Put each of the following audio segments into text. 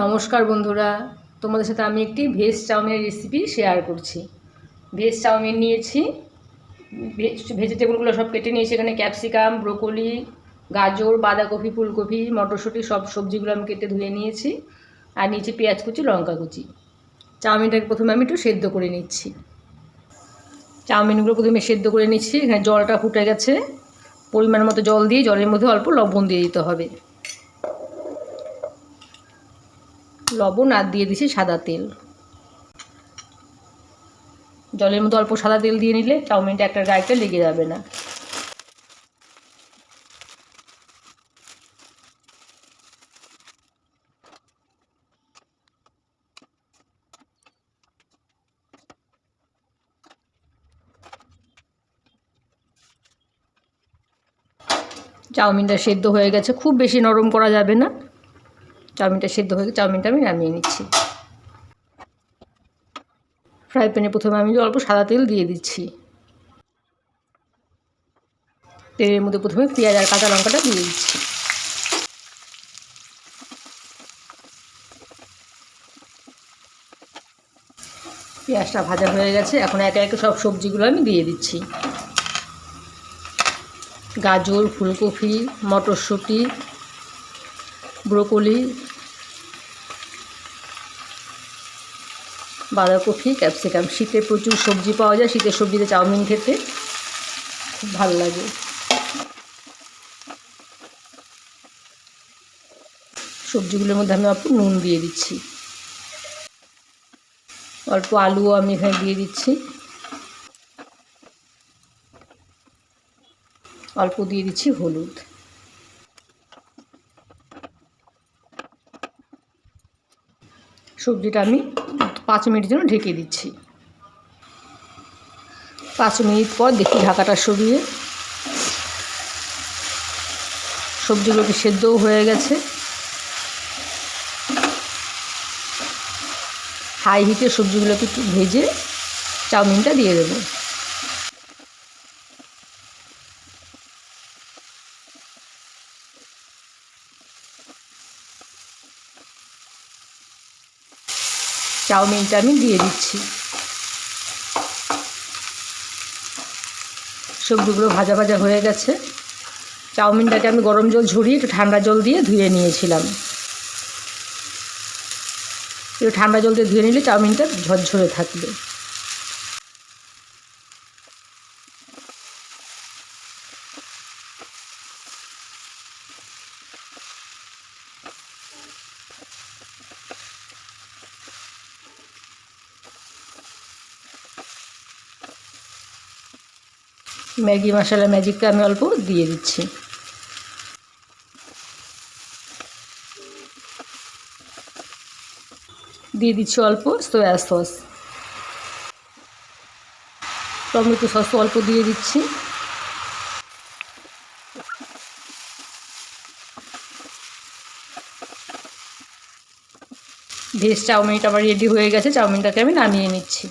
নমস্কার বন্ধুরা, তোমাদের সাথে আমি একটি ভেজ চাউমিনের রেসিপি শেয়ার করছি। ভেজ চাউমিন নিয়েছি, ভেজিটেবলগুলো সব কেটে নিয়েছি। এখানে ক্যাপসিকাম, ব্রোকলি, গাজর, বাঁধাকপি, ফুলকপি, মটরশুঁটি সব সবজিগুলো আমি কেটে ধুয়ে নিয়েছি। আর নিচে পেঁয়াজ কুচি, লঙ্কা কুচি। চাউমিনটাকে প্রথমে আমি একটু সেদ্ধ করে নিচ্ছি। চাউমিনগুলো প্রথমে সেদ্ধ করে নিচ্ছি। এখানে জলটা ফুটে গেছে, পরিমাণ মতো জল দিয়ে জলের মধ্যে অল্প লবণ দিয়ে দিতে হবে। লবণ আর দিয়ে দিছি সাদা তেল। জলের মধ্যে অল্প সাদা তেল দিয়ে নিলে চাউমিনটা একটা গায়ে লেগে যাবে না। চাউমিনটা সেদ্ধ হয়ে গেছে, খুব বেশি নরম করা যাবে না। চাউমিনটা সেদ্ধ হয়ে গেছে, চাউমিনটা আমি নামিয়ে নিচ্ছি। ফ্রাই প্যানে প্রথমে আমি অল্প সাদা তেল দিয়ে দিচ্ছি। তেলের মধ্যে প্রথমে পেঁয়াজ আর কাঁচা লঙ্কাটা দিয়ে দিচ্ছি। পেঁয়াজটা ভাজা হয়ে গেছে, এখন একে একে সব সবজিগুলো আমি দিয়ে দিচ্ছি। গাজর, ফুলকপি, মটরশুঁটি, ব্রোকলি, বাঁধাকপি, ক্যাপসিকাম। শীতে প্রচুর সবজি পাওয়া যায়, শীতের সবজিতে চাউমিন খেতে খুব ভালো লাগে। সবজিগুলোর মধ্যে আমি অল্প নুন দিয়ে দিচ্ছি। অল্প আলুও আমি এখানে দিয়ে দিচ্ছি। অল্প দিয়ে দিচ্ছি হলুদ। সবজিটা আমি 5 মিনিটের জন্য ঢেকে দিচ্ছি। 5 মিনিট পর দেখি ঢাকাটা সরিয়ে সবজিগুলোকে সেদ্ধও হয়ে গেছে। হাই হিটে সবজিগুলোকে একটু ভেজে চাউমিনটা দিয়ে দেবো। চাউমিনটা আমি দিয়ে দিচ্ছি। সবজিগুলো ভাজা ভাজা হয়ে গেছে। চাউমিনটাকে আমি গরম জল ঝরিয়ে একটু ঠান্ডা জল দিয়ে ধুয়ে নিয়েছিলাম। একটু ঠান্ডা জল দিয়ে ধুয়ে নিলে চাউমিনটা ঝরঝরে থাকবে। ম্যাগি মশলা ম্যাজিকটা আমি অল্প দিয়ে দিচ্ছি। দিয়ে দিচ্ছি অল্প সয়া সস। টমেটো সস অল্প দিয়ে দিচ্ছি। ভেজ চাউমিনটা আমার রেডি হয়ে গেছে। চাউমিনটাকে আমি নামিয়ে নিচ্ছি।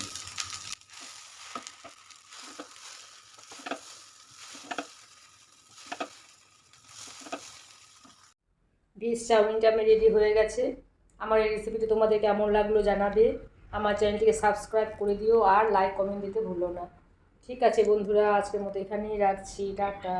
ভেজ চাউমিনটা আমি রেডি হয়ে গেছে। আমার এই রেসিপিটি তোমাদের কেমন লাগলো জানাবে। আমার চ্যানেলটিকে সাবস্ক্রাইব করে দিও আর লাইক কমেন্ট দিতে ভুলো না। ঠিক আছে বন্ধুরা, আজকের মতো এখানেই রাখছি। টাটা।